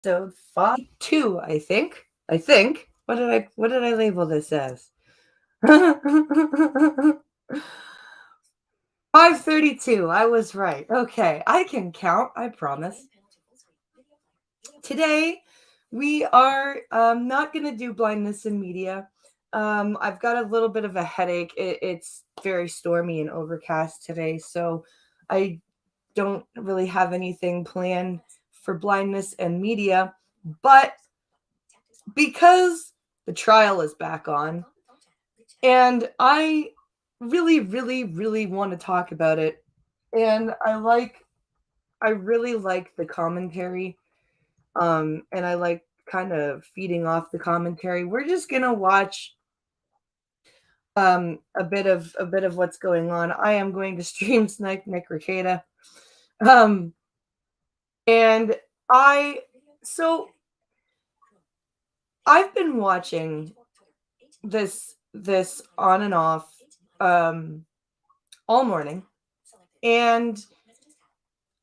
episode 5-2, I think. What did I label this as? 532. I was right. Okay, I can count, I promise. Today we are not going to do blindness and media. I've got a little bit of a headache. It's very stormy and overcast today, so I don't really have anything planned for blindness and media. But because the trial is back on, and I really, really, really want to talk about it, and I really like the commentary, and I like kind of feeding off the commentary. We're just gonna watch a bit of what's going on. I am going to stream Snipe Nick Ricada. Um and I so I've been watching this on and off um all morning, and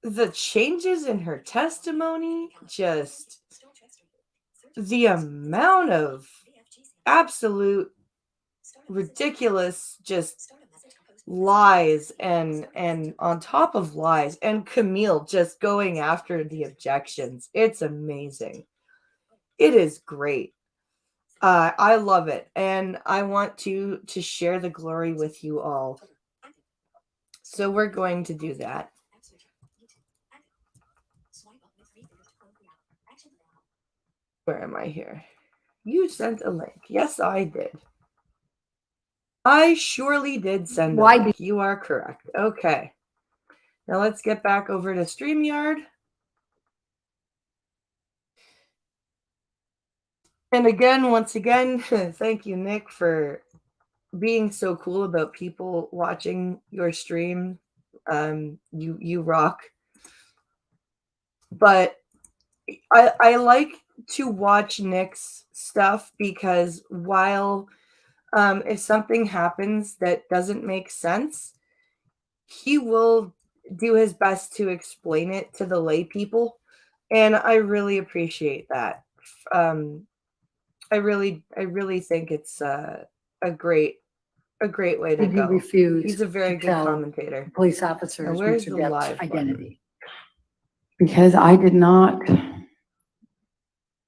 the changes in her testimony, just the amount of absolute ridiculous just lies and on top of lies, and Camille just going after the objections. It's amazing. It is great. I love it, and I want to share the glory with you all. So we're going to do that. Where am I here? You sent a link. Yes, I did. I surely did send a link. You are correct. Okay. Now let's get back over to StreamYard. And again, once again, thank you, Nick, for being so cool about people watching your stream. You rock. But I like to watch Nick's stuff because while if something happens that doesn't make sense, he will do his best to explain it to the lay people, and I really appreciate that. Um, I really think it's a great way to go. Refuse. He's a very good commentator. Police officers. Now, where's the live identity? Because I did not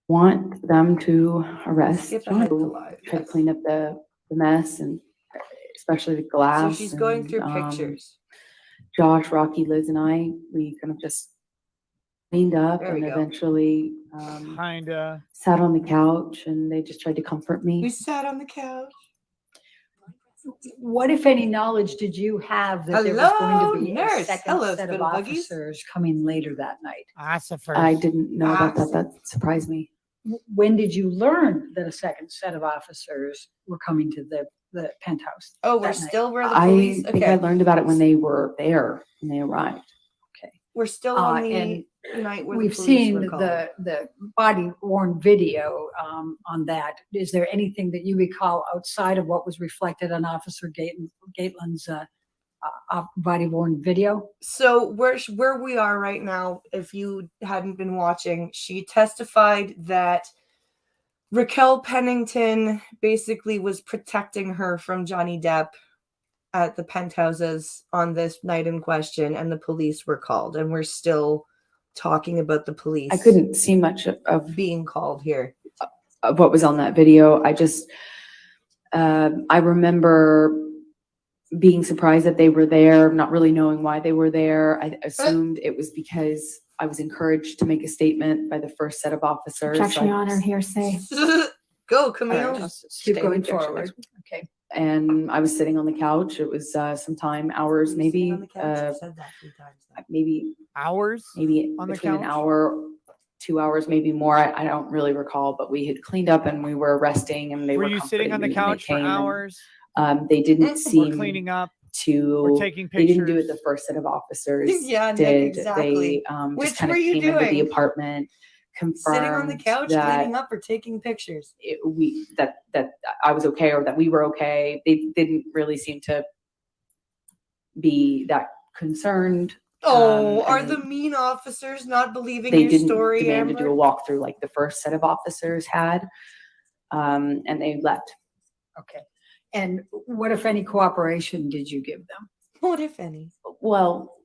want them to arrest. Skip ahead to live. Try to clean up the mess, and especially the glass. So she's going through pictures. Josh, Rocky, Liz, and I, we kind of just cleaned up and eventually sat on the couch, and they just tried to comfort me. We sat on the couch. What, if any, knowledge did you have that there was going to be a second set of officers coming later that night? I didn't know about that. That surprised me. When did you learn that a second set of officers were coming to the penthouse? Oh, we're still where the police. I think I learned about it when they were there, when they arrived. Okay, we're still on the night where we've seen the body worn video on that. Is there anything that you recall outside of what was reflected on Officer Gaitlin's body worn video? So where we are right now, if you hadn't been watching, she testified that Raquel Pennington basically was protecting her from Johnny Depp at the penthouses on this night in question, and the police were called, and we're still talking about the police. I couldn't see much of being called here of what was on that video. I just I remember being surprised that they were there, not really knowing why they were there. I assumed it was because I was encouraged to make a statement by the first set of officers. Objection, Your Honor, hearsay. Go, Camille. Keep going forward. Okay. And I was sitting on the couch. It was sometime hours, maybe maybe hours, maybe on the between couch? an hour, 2 hours, maybe more. I don't really recall, but we had cleaned up and we were resting, and they were. Were you sitting on the couch for hours? They didn't seem cleaning up to or taking pictures. They didn't do it. The first set of officers yeah, did. Exactly. They Which just kind were of you came doing? into the apartment, confirmed sitting on the couch, cleaning up, or taking pictures. That I was okay, or that we were okay. They didn't really seem to be that concerned Oh, are and the mean officers not believing they your didn't story, demand to do a Amber? walkthrough like the first set of officers had. And they left. Okay. And what, if any, cooperation did you give them? What if any? Well,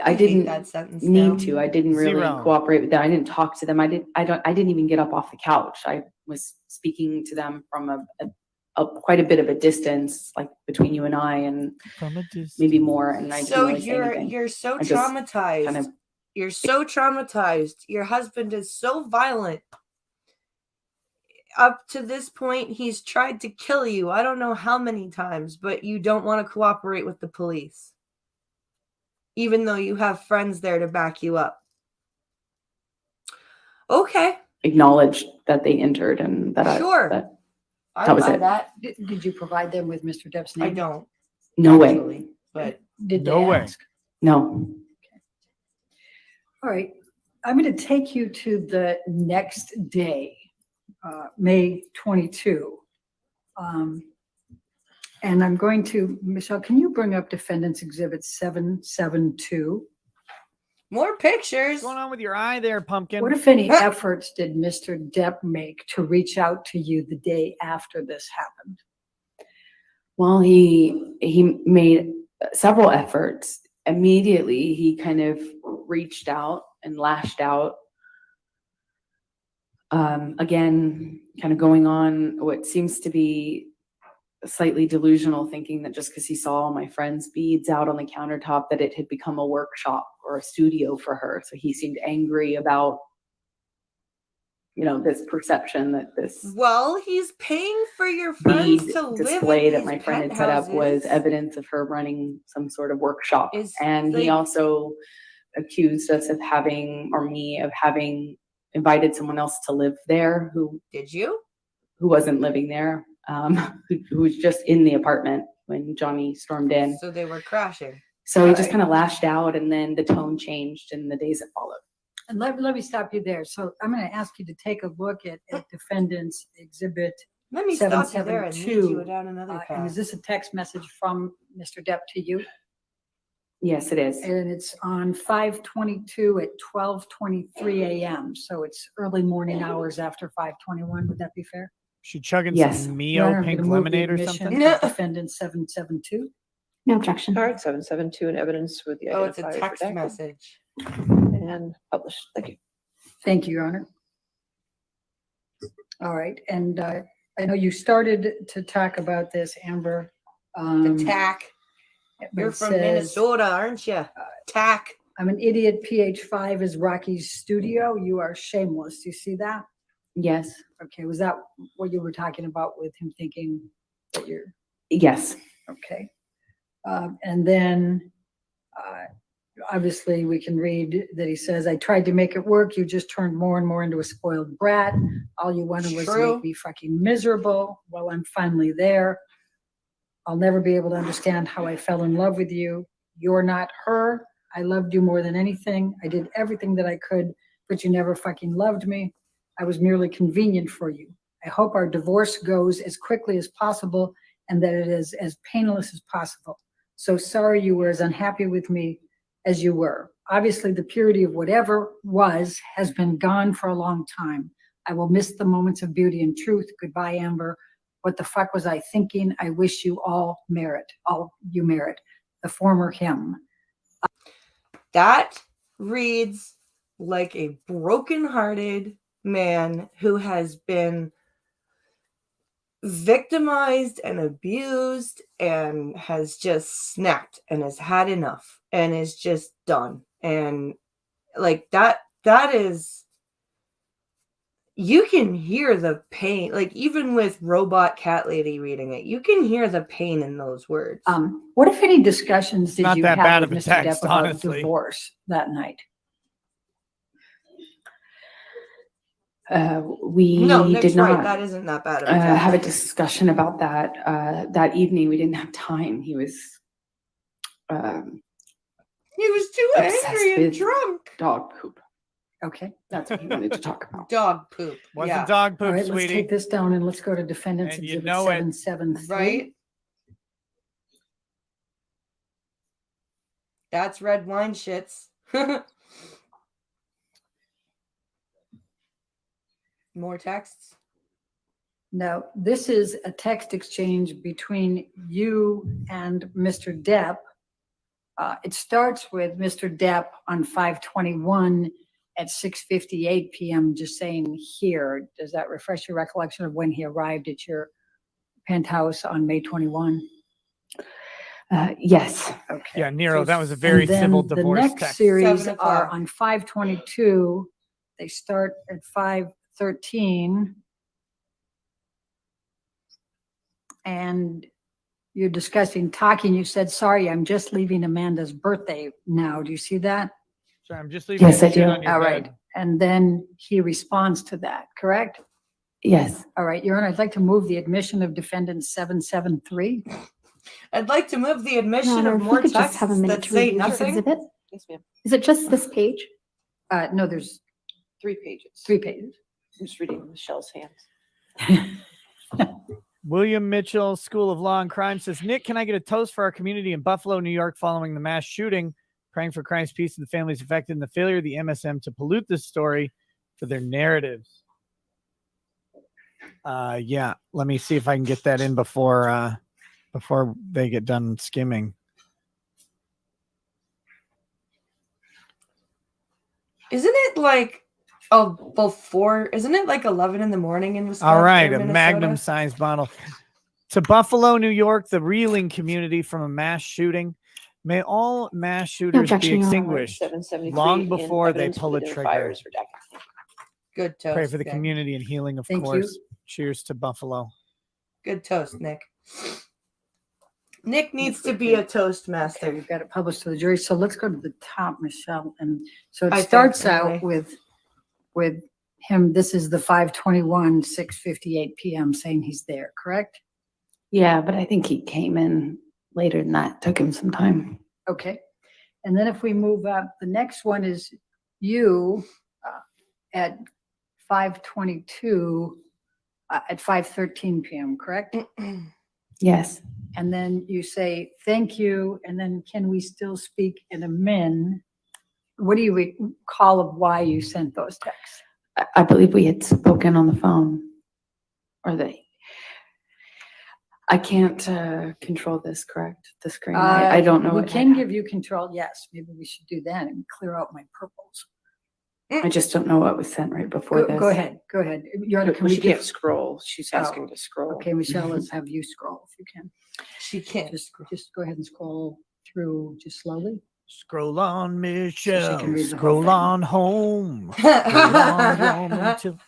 I hate didn't that sentence need now. to. I didn't really Zero. cooperate with them. I didn't talk to them. I didn't even get up off the couch. I was speaking to them from a quite a bit of a distance, like between you and I, and From a distance. maybe more. And I didn't So really say anything. you're so I just traumatized. kind of- You're so traumatized. Your husband is so violent. Up to this point, he's tried to kill you. I don't know how many times, but you don't want to cooperate with the police, even though you have friends there to back you up. Okay, Acknowledged that they entered and that sure. that was buy it. that. Did you provide them with Mr. Depp's I name? don't. No way. Actually, but Did No they way. ask? No. All right. I'm going to take you to the next day, May 22. And I'm going to, Michelle, can you bring up Defendant's Exhibit 772? more pictures. What's going on with your eye there, pumpkin? What, if any, efforts did Mr. Depp make to reach out to you the day after this happened? Well, he made several efforts. Immediately, he kind of reached out and lashed out. Again, kind of going on what seems to be slightly delusional thinking that just because he saw all my friends' beads out on the countertop, that it had become a workshop or a studio for her. So he seemed angry about, this perception that this Well, he's paying for your friends bead to live display in that these my friend had set up was evidence of her running some sort of workshop. Is And he like- also accused us of having invited someone else to live there who Did you? wasn't living there, who was just in the apartment when Johnny stormed in. So they were crashing. So he just Right. kind of lashed out, and then the tone changed in the days that followed. And let me stop you there. So I'm going to ask you to take a look at Defendant's Exhibit. Let me stop you there and lead 772, you down another And is path. this a text message from Mr. Depp to you? Yes, it is. And it's on 5/22 at 12:23 a.m. So it's early morning hours after 5/21. Would that be fair? She chugging Yes. some Your Honor, Mio I'm pink gonna move the lemonade or admission something? No. of Defendant 772. No objection. Card 772 and evidence with the Oh, it's a identifier text redacted message. and published. Thank you. Thank you, Your Honor. All right, and I know you started to talk about this, Amber. The tack. but You're it from says, Minnesota, aren't you? Tack. I'm an idiot. PH5 is Rocky's studio. You are shameless. Do you see that? Yes. Okay, was that what you were talking about with him thinking that you're, Yes. okay? And then, obviously, we can read that he says, I tried to make it work. You just turned more and more into a spoiled brat. All you wanted was to True. make me fucking miserable. Well, I'm finally there. I'll never be able to understand how I fell in love with you. You're not her. I loved you more than anything. I did everything that I could, but you never fucking loved me. I was merely convenient for you. I hope our divorce goes as quickly as possible and that it is as painless as possible. So sorry you were as unhappy with me as you were. Obviously, the purity of whatever was has been gone for a long time. I will miss the moments of beauty and truth. Goodbye, Amber. What the fuck was I thinking? I wish you all you merit. The former him. That reads like a broken-hearted man who has been victimized and abused and has just snapped and has had enough and is just done. And like that is, you can hear the pain. Like even with Robot Cat Lady reading it, you can hear the pain in those words. What, if any, discussions did Not you that have bad with of a Mr. text, Depp about honestly. divorce that night? We No, Nick's did not right. That isn't that bad of a have a text. discussion about that that evening. We didn't have time. He was He was too obsessed angry and with drunk. dog poop. Okay. That's what he wanted to talk about. Dog poop. Wasn't Yeah. dog All poop, right, let's sweetie. take this down and let's go to Defendant's And you Exhibit know it. 773. Right? That's red wine shits. More texts. No, this is a text exchange between you and Mr. Depp. It starts with Mr. Depp on 5/21 at 6:58 p.m. just saying here. Does that refresh your recollection of when he arrived at your penthouse on May 21? Yes. Okay. Yeah, Nero, So- that was a very and then civil divorce The next text. series 7 are o'clock. on 5/22. They start at 5:13. And you're discussing talking. You said, sorry, I'm just leaving Amanda's birthday now. Do you see that? Sorry, I'm just leaving. Yes, that I shit do. on your All bed. right. And then he responds to that, correct? Yes. All right, Your Honor, I'd like to move the admission of defendant 773. I'd like to move the Your admission Honor, of if we more could just texts have a minute that to say review this nothing. exhibit. Yes, ma'am. Is it just this page? No, there's 3 pages. 3 pages. I'm just reading Michelle's hands. William Mitchell, School of Law and Crime says, Nick, can I get a toast for our community in Buffalo, New York following the mass shooting? Praying for Christ's peace and the families affected and the failure of the MSM to pollute this story for their narratives. Yeah, let me see if I can get that in before they get done skimming. Isn't it like before? Isn't it like 11 in the morning in Wisconsin? All right, or a Minnesota? magnum sized bottle. To Buffalo, New York, the reeling community from a mass shooting. May all mass shooters objection, be Your Honor. extinguished 773 long in before they evidence pull for a the trigger. fires redacted. Good toast. Pray for the gang. community and healing, of Thank you. course. Cheers to Buffalo. Good toast, Nick. Nick needs to be a Okay, Toastmaster. we've got it published to the jury. So let's go to the top, Michelle. And so it I think, starts anyway. out with him. This is the 5/21, 6:58 p.m. saying he's there, correct? Yeah, but I think he came in later than that. Took him some time. Okay. And then if we move up, the next one is you at 5/22 at 5:13 p.m., correct? Yes. And then you say, thank you, and then can we still speak in a min? What do you recall of why you sent those texts? I believe we had spoken on the phone. Or I can't control this, correct? The screen. I don't know. We what can give you control, yes. Maybe we should do that and clear out my purples. I just don't know what was sent right before this. Go ahead. Your Honor, can Well, we she can't give? scroll. She's asking to scroll. Okay, Michelle, let's have you scroll if you can. She can't. Just go ahead and scroll through just slowly. Scroll on, she Michelle. can read the whole Scroll thing. on home. Scroll on home until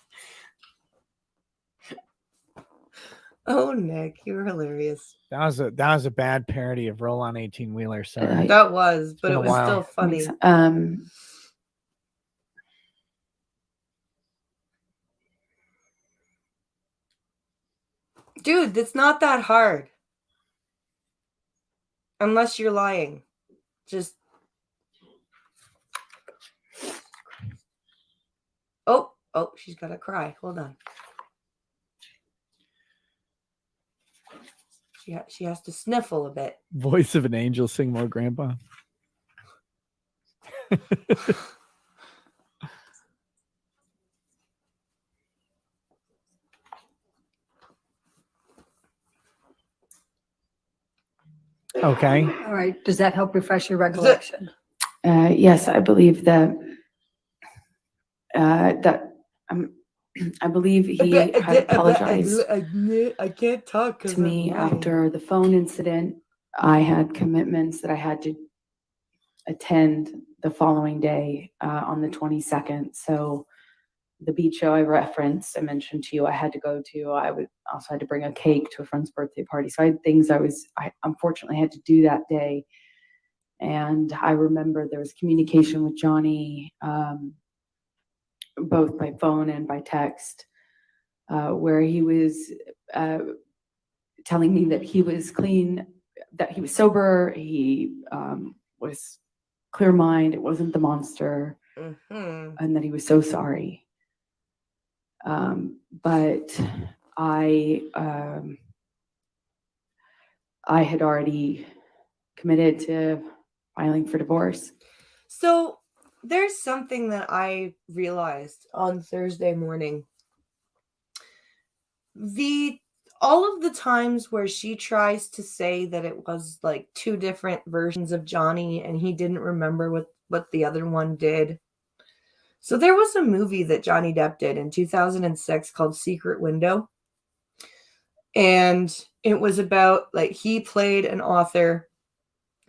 Oh, Nick, you're hilarious. that was a bad parody of Roll On 18 Wheeler. Sorry. That was, but been it a was while. still funny. Dude, it's not that hard. Unless you're lying. Just. Oh, she's got to cry. Hold on. She has to sniffle a bit. Voice of an angel, sing more, Grandpa. Okay. All right, does that help refresh your recollection? Yes, I believe that I believe he had apologized I can't talk to me after the phone incident. I had commitments that I had to attend the following day on the 22nd. So the beach show I referenced, I mentioned to you, I had to go to. I would also had to bring a cake to a friend's birthday party. So I had things I unfortunately had to do that day. And I remember there was communication with Johnny, both by phone and by text, where he was telling me that he was clean, that he was sober, he was clear mind, it wasn't the monster, and that he was so sorry. But I had already committed to filing for divorce. So there's something that I realized on Thursday morning. All of the times where she tries to say that it was like two different versions of Johnny and he didn't remember what the other one did. So there was a movie that Johnny Depp did in 2006 called Secret Window. And it was about, like, he played an author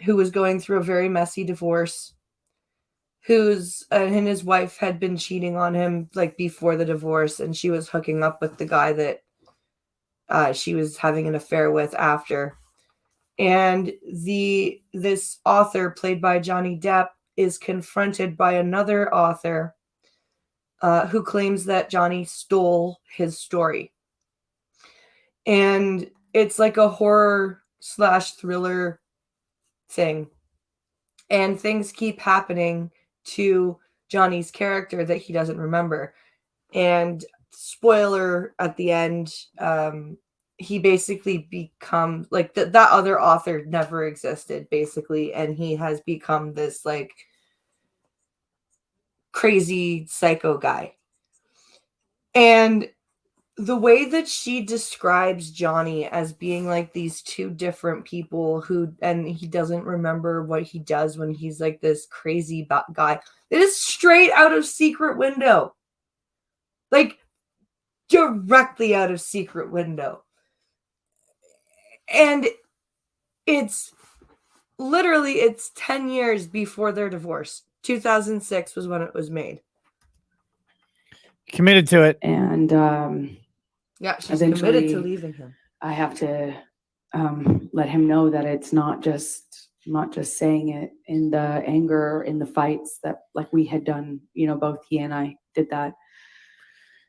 who was going through a very messy divorce, and his wife had been cheating on him like before the divorce, and she was hooking up with the guy that she was having an affair with after. And this author, played by Johnny Depp, is confronted by another author who claims that Johnny stole his story. And it's like a horror / thriller thing. And things keep happening to Johnny's character that he doesn't remember. And spoiler at the end, he basically becomes like that other author never existed, basically, and he has become this like crazy psycho guy. And the way that she describes Johnny as being like these two different people and he doesn't remember what he does when he's like this crazy guy. It is straight out of Secret Window. Like, directly out of Secret Window. And it's 10 years before their divorce. 2006 was when it was made. Committed to it. And Yeah, she's committed to leaving him. I have to let him know that it's not just saying it in the anger, in the fights that like we had done, both he and I did that.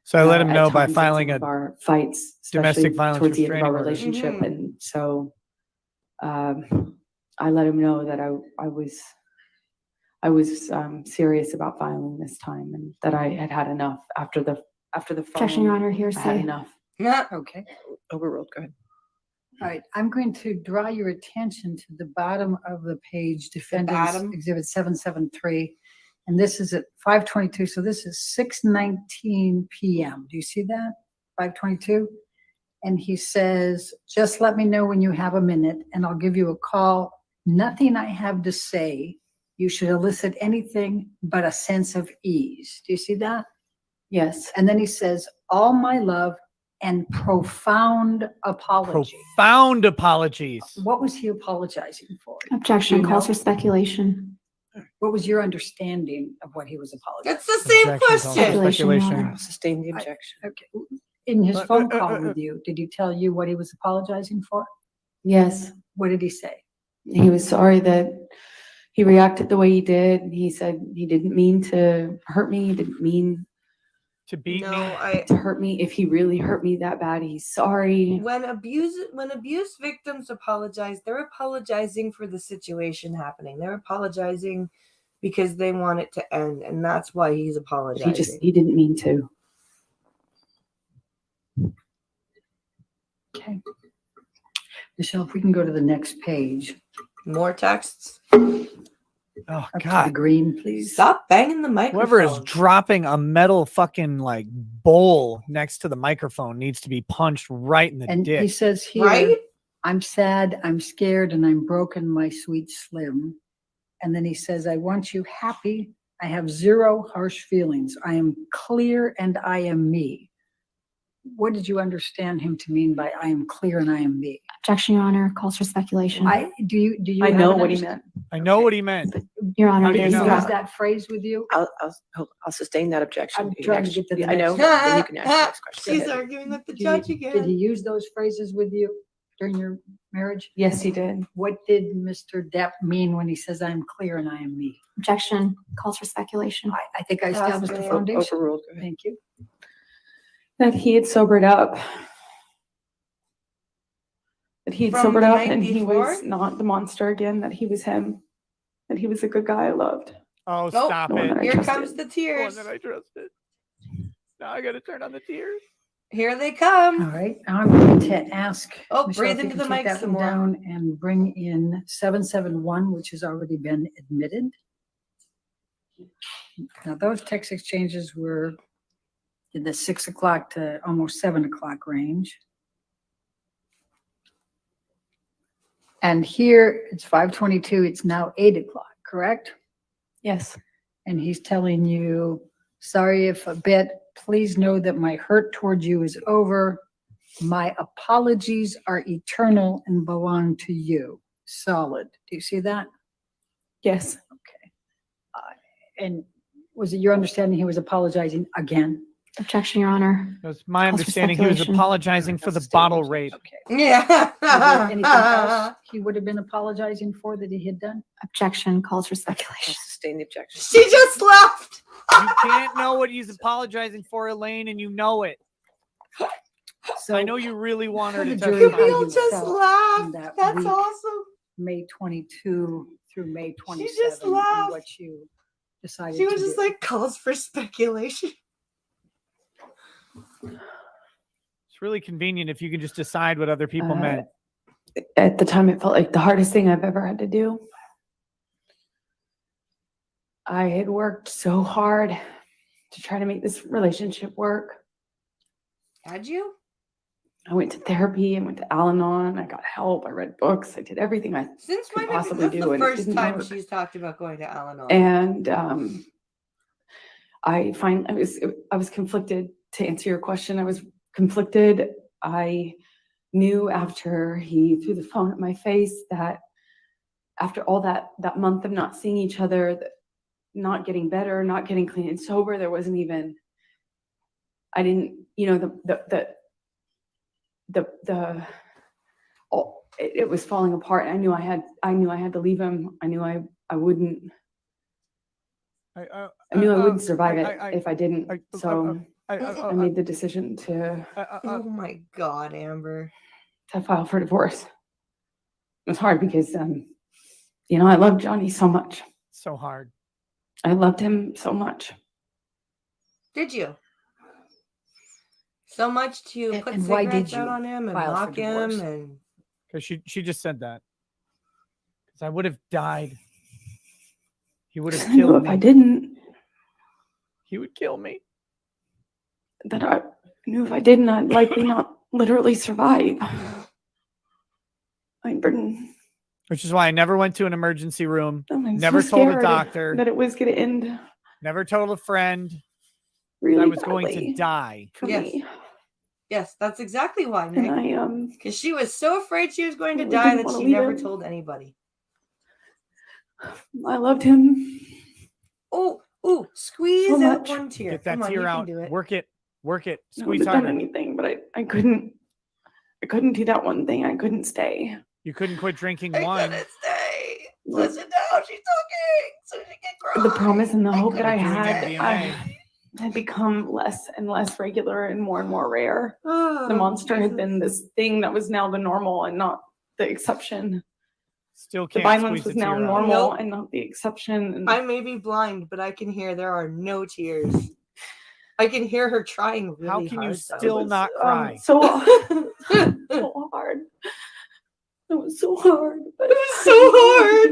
So I let him know by times in filing some a of our fights, domestic especially violence towards the end of our restraining order. relationship. And so I let him know that I was serious about filing this time, and that I had had enough after the Objection, Your Honor, I had hearsay. enough. Yeah. Okay. Overruled. Go ahead. All right, I'm going to draw your attention to the bottom of the page, Defendants bottom? Exhibit 773. And this is at 5:22, so this is 6:19 p.m. Do you see that? 5:22? And he says, just let me know when you have a minute and I'll give you a call. Nothing I have to say. You should elicit anything but a sense of ease. Do you see that? Yes. And then he says, all my love and profound apology. Profound apologies. What was he apologizing for? Objection, You calls know? for speculation. What was your understanding of what he was apologizing? It's the same Objection, calls for question. Speculation, Your speculation. Honor. Sustain the objection. Okay. In his phone call with you, did he tell you what he was apologizing for? Yes. What did he say? He was sorry that he reacted the way he did. He said he didn't mean to hurt me. He didn't mean To beat No, me. to hurt me. If he really hurt me that bad, he's sorry. when abuse victims apologize, they're apologizing for the situation happening. They're apologizing because they want it to end, and that's why he's apologizing. He didn't mean to. Okay. Michelle, if we can go to the next page. More texts. Oh Up to the God. green, please. Stop banging the microphone. Whoever is dropping a metal fucking like bowl next to the microphone needs to be punched right in the And he dick. says here, Right? I'm sad, I'm scared, and I'm broken, my sweet Slim. And then he says, I want you happy. I have zero harsh feelings. I am clear and I am me. What did you understand him to mean by I am clear and I am me? Objection, Your Honor, calls for speculation. Do you I have know an what he understanding? meant. I know what he meant. Your Honor, How do you there's know? Use no, that phrase with you? I'll sustain that objection. I'm You can trying to ask- get to the I know. next one. Then you can ask the next question. Go She's ahead. arguing with the Did judge Did he again. use those phrases with you during your marriage? Yes, he did. What did Mr. Depp mean when he says I'm clear and I am me? objection, calls for speculation. I think I established the Oscar. foundation. Overruled. Go ahead. Thank you. That he had sobered up. That he had From sobered the up night and he was before? not the monster again, that he was him. That he was a good guy I loved. Oh, Nope. stop No one it. that I Here trusted. comes the One tears. that I trusted. Now I gotta turn on the tears. Here they All come. right, I'm going to ask. Oh, Michelle, breathe if you into can the take mic that some one more. down and bring in 771, which has already been admitted. Now, those text exchanges were in the 6 o'clock to almost 7 o'clock range. And here it's 5:22, it's now 8 o'clock, correct? Yes. And he's telling you, sorry if a bit, please know that my hurt towards you is over. My apologies are eternal and belong to you. Solid. Do you see that? Yes. And was it your understanding he was apologizing again? Objection, Your Honor. It was my Calls for understanding he was speculation. apologizing for the bottle rape. Okay. Yeah. Was there anything else he would have been apologizing for that he had done? Objection. Calls for I'll speculation. sustain the objection. She just left. You can't know what he's apologizing for, Elaine, and you know it. So I know you really want her Tell to the jury how testify. Camille you just felt laughed. that That's week. awesome. May 22 through May 27. She just and laughed. what you decided She to was just do. like, calls for speculation. It's really convenient if you can just decide what other people meant. At the time, it felt like the hardest thing I've ever had to do. I had worked so hard to try to make this relationship work. Had you? I went to therapy, I went to Al-Anon, I got help, I read books, I did everything I Since could when? possibly That's do, the and it first didn't time work. she's talked about going to Al-Anon. And I was conflicted. To answer your question, I was conflicted. I knew after he threw the phone at my face that after all that month of not seeing each other, not getting better, not getting clean and sober, there wasn't even, I didn't, it was falling apart. I knew I had to leave him. I knew I wouldn't. I knew I wouldn't survive it if I didn't. So I made the decision to Oh my God, Amber. file for divorce. It was hard because, I loved Johnny so much. So hard. I loved him so much. Did you? So much to And- put and why cigarettes did out you on him and file for mock him divorce? and Because she just said that. Because I would have died. He would have I knew killed if I me. didn't, He would kill me. that I knew if I didn't, I'd likely not literally survive. Which is why I never went to an emergency room. I'm Never so told a scared doctor. that it was going to end Never told a friend. really I was going badly to die. for Yes. me. yes, that's exactly why, And Nick. I Because she was so afraid she was going to really die didn't that wanna she leave never him. told anybody. I loved him. Oh, squeeze So out much. one tear. Get that Come on, tear you out. can do it. Work it. Work it. I Squeeze would have done harder. anything, but I couldn't do that one thing. I couldn't stay. You couldn't quit drinking I wine. couldn't stay. Listen now, she's talking so she can cry. The promise and the hope that I Doing had, MDMA. had become less and less regular and more rare. Oh, The monster had Jesus. been this thing that was now the normal and not the exception. Still The can't violence squeeze was a now tear out. normal Nope. and not the exception. And I may be blind, but I can hear there are no tears. I can hear her trying really How hard. can you though. still not cry? so hard. It was so hard. But It was so hard.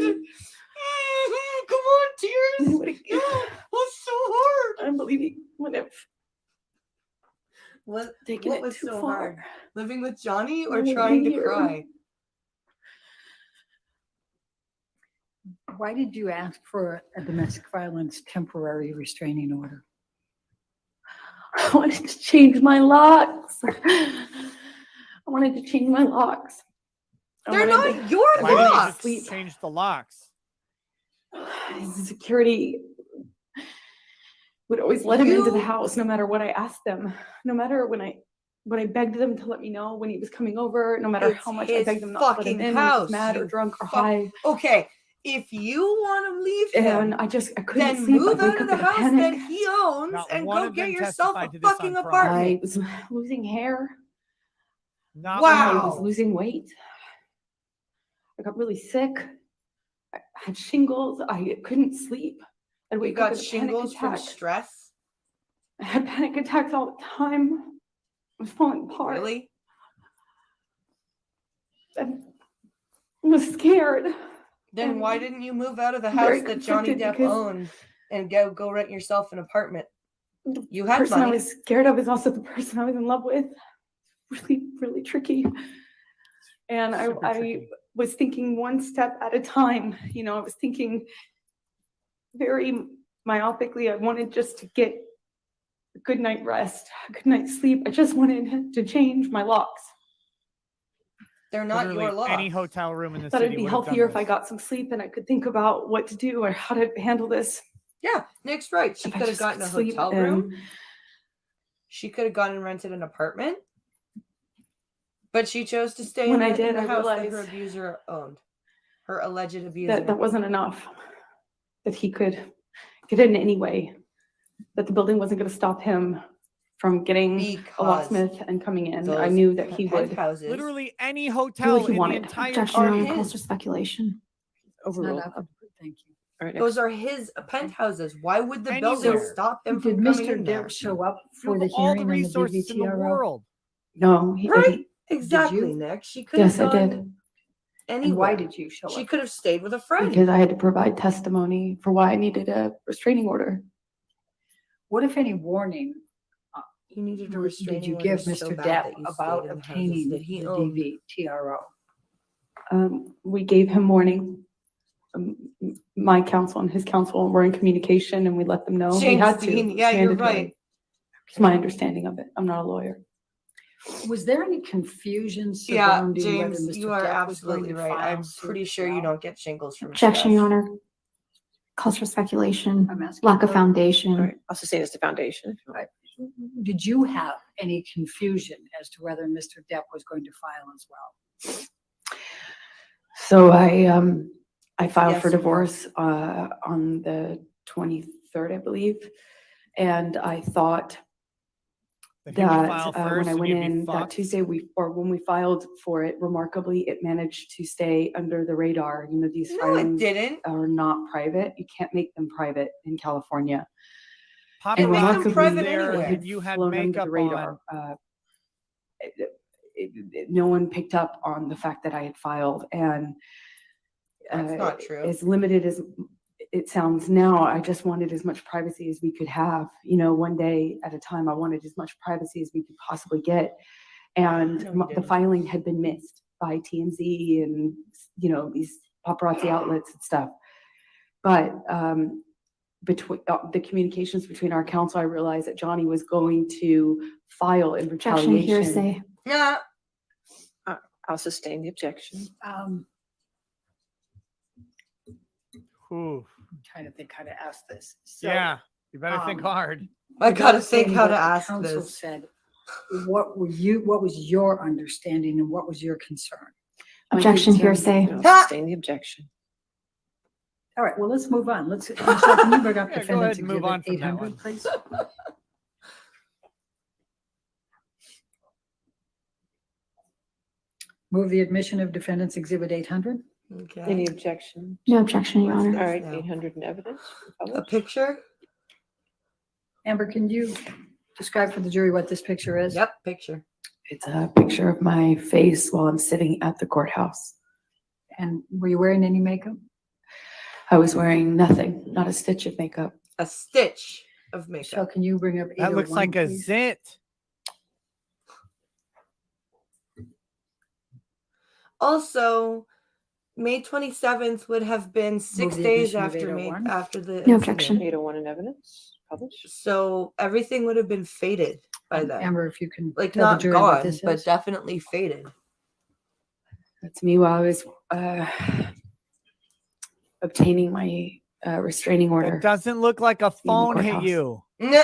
Come on, tears. Nobody- It was so hard. I believe he would have What taken what it was too so far. hard? Living with Johnny or Living trying to here. cry? Why did you ask for a domestic violence temporary restraining order? I wanted to change my locks. I wanted to change my locks. I They're wanted not to- your Why didn't you locks. just change the locks? Security would always let him into the You- house no matter what I asked them. No matter when I begged them to let me know when he was coming over, no matter It's how much I his begged them not to let him fucking in, when he was house, mad or you drunk or fuck- high. Okay, if you want to leave And him, I couldn't then sleep. move I'd wake out of up the in a house panic. that he owns Not and one go of get them yourself a testified to this on fucking Friday. I apartment. was losing hair. Not Wow. I one. was losing weight. I got really sick. I had shingles. I couldn't sleep. I'd You wake up got in a panic shingles from attack. stress. I had panic attacks all the time. was falling apart. Really? I was scared. Then And why didn't you move out of the very house that Johnny conflicted Depp because owned and go rent yourself an apartment? the You had person I money. was scared of is also the person I was in love with. Really, really tricky. And Super I tricky. was thinking one step at a time. You know, I was thinking very myopically. I wanted just to get a good night rest, a good night's sleep. I just wanted to change my locks. They're not Literally your lock. any hotel room in the Thought city it'd be would have done healthier if I this. got some sleep and I could think about what to do or how to handle this. Yeah, Nick's right. She If I could have just gotten could a sleep hotel and- room. She could have gone and rented an apartment. But she chose to stay When in I the, did, in the I house that her realized abuser owned. Her alleged abuser. That wasn't enough. That he could get in any way. That the building wasn't going to stop him from getting a Because locksmith and coming in. I those knew that he would. penthouses Literally any hotel he in the wanted. entire Objection, Your Are Honor, city. calls his. for speculation. It's not Overruled. up. Thank you. All right, Those next. are his penthouses. Why would the building Anywhere. stop him Did from coming Mr. in there? Depp show up You for have the all the hearing on the resources in the DVTRO? world. No, he Right? didn't. Exactly, you? Nick. She could have Yes, I gone did. anywhere. And why did you show She up? could have stayed with a friend. Because I had to provide testimony for why I needed a restraining order. What, if any, warning He needed a did restraining you order give so Mr. bad Depp that you about stayed in the houses obtaining that he the owned. DVTRO? We gave him warning. My counsel and his counsel were in communication and we let them know. We had to. Dean, It was yeah, you're mandatory. right. It's my understanding of it. I'm not a lawyer. Was there any confusion Yeah, surrounding whether James, Mr. you are Depp was going absolutely to right. file I'm suit pretty as sure you well? don't get shingles from Objection, Your stress. Honor, calls for speculation. I'm asking Lack of for- foundation. All right, I'll sustain as the foundation. Did you have any confusion as to whether Mr. Depp was going to file as well? So I filed Yes for or no? divorce on the 23rd, I believe. And I thought That he would that file when first I and went you'd be in that fucked. Tuesday, when we filed for it, remarkably, it managed to stay under the radar. You know, these No, it filings didn't. are not private. You can't make them private in California. It made them Paparazzi private was there anyway. and you had flown under makeup the on. radar. No one picked up on the fact that I had filed, and That's not true. as limited as it sounds now, I just wanted as much privacy as we could have. You know, one day at a time, I wanted as much privacy as we could possibly get. And No, you the didn't. filing had been missed by TMZ and, you know, these paparazzi outlets and stuff. But between the communications between our counsel, I realized that Johnny was going to file in Objection, retaliation. hearsay. Yeah. I'll sustain the objection. Ooh. I'm trying to think how to ask this. So, Yeah, you better think um, hard. I gotta think notwithstanding how what to the ask counsel this. said, what was your understanding and what was your concern? My Objection, concern- hearsay. I'll Ah! sustain the objection. All right, well, let's move on. Michelle, can you bring up Yeah, go defendant's ahead and move exhibit on from that 800, one. please? Move the admission of defendant's exhibit 800. Okay. Any objection? No objection, Your What's Honor. All this right, now? 800 in evidence. A Published. picture? Amber, can you describe for the jury what this picture is? Yep, picture. It's a picture of my face while I'm sitting at the courthouse. And were you wearing any makeup? I was wearing nothing, not a stitch of makeup. A stitch of Michelle, makeup. can you bring up 801, That looks like a please? zit. Also, May 27th would have been 6 the days admission of after May 801. after the No incident. objection. 801 in evidence. Published. So everything would have been faded by then. Amber, if you can Like tell the not jury what gone, this but is. definitely faded. That's me while I was obtaining my restraining order. It doesn't look like a phone hit courthouse. you. No.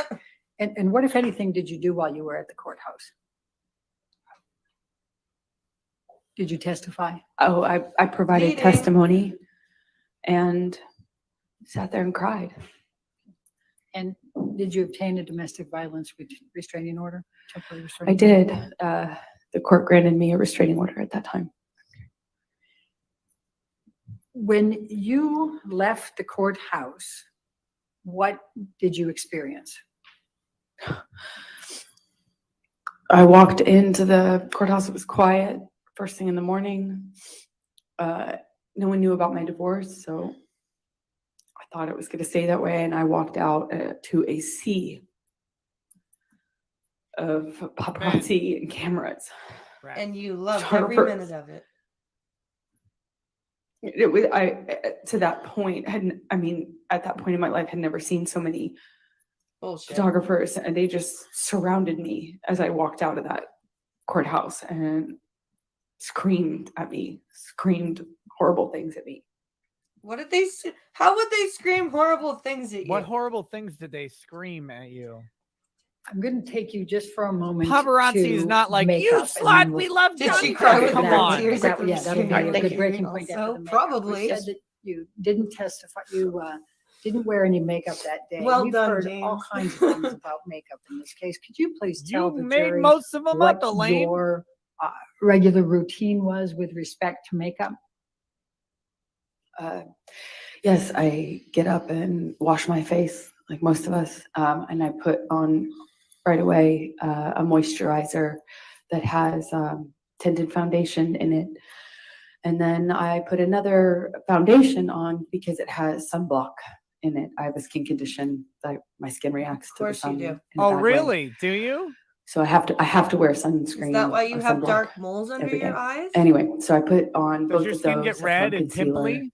And what, if anything, did you do while you were at the courthouse? Did you testify? Oh, I provided Meeting. testimony and sat there and cried. And did you obtain a domestic violence restraining order? Temporary I restraining did. order? The court granted me a restraining order at that time. When you left the courthouse, what did you experience? I walked into the courthouse. It was quiet. First thing in the morning. No one knew about my divorce, so I thought it was going to stay that way. And I walked out to a sea of paparazzi and cameras. Right. And you loved every Photographers. minute of it. It was to that point at that point in my life had never seen so many Bullshit. photographers, and they just surrounded me as I walked out of that courthouse and screamed horrible things at me. What did they? How would they scream horrible things at you? What horrible things did they scream at you? I'm going to take you just for a moment. Paparazzi is to not like, you makeup, and then slut, we'll- we love Did Johnny she cry Depp." with Come her on. tears? Yeah, that'll be a Thank good you. breaking point. after the makeup. Probably. You said that you didn't testify. You didn't wear any makeup that day. Well We've done, heard all James. kinds of things about makeup in this case. Could you please tell You the made jury most of them what up, Elaine. your regular routine was with respect to makeup? Yes, I get up and wash my face like most of us, and I put on right away a moisturizer that has tinted foundation in it. And then I put another foundation on because it has sunblock in it. I have a skin condition that my skin reacts to the course you sun. do. in a Oh, bad way. really? Do you? So I have to wear sunscreen. Is that why you or have sunblock dark moles under every your day. eyes? Anyway, so I put on Does both your of skin those. get I put red on and concealer, pimply?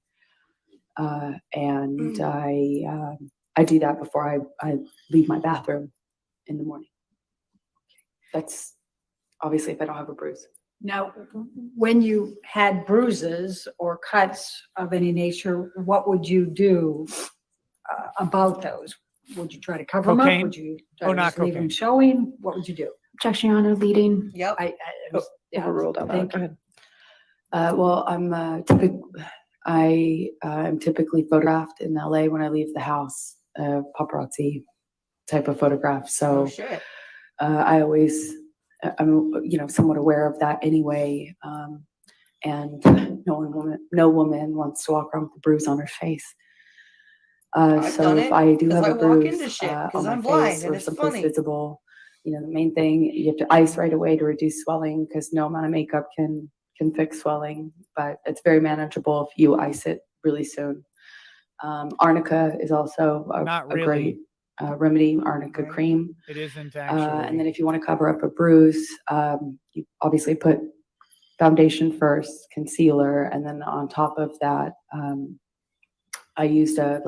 and I do that before I leave my bathroom in the morning. That's obviously if I don't have a bruise. Now, when you had bruises or cuts of any nature, what would you do about those? Would you try to cover them up? Cocaine? Would you try Oh, to not just leave them cocaine. showing? What would you do? Objection, Your Honor, leading. Yep. Yeah, Overruled out loud. thank Go you. ahead. Well, I'm typically photographed in LA when I leave the house, paparazzi type of photograph. Oh So shit. I'm somewhat aware of that anyway. And no woman wants to walk around with a bruise on her face. I've So done if it, I do 'cause have I a walk bruise into shit, 'cause on my I'm blind face and or it's someplace funny. visible, the main thing, you have to ice right away to reduce swelling because no amount of makeup can fix swelling, but it's very manageable if you ice it really soon. Arnica is also Not a really. great remedy, arnica Right. cream. It isn't And actually. then if you want to cover up a bruise, you obviously put foundation first, concealer, and then on top of that, I used a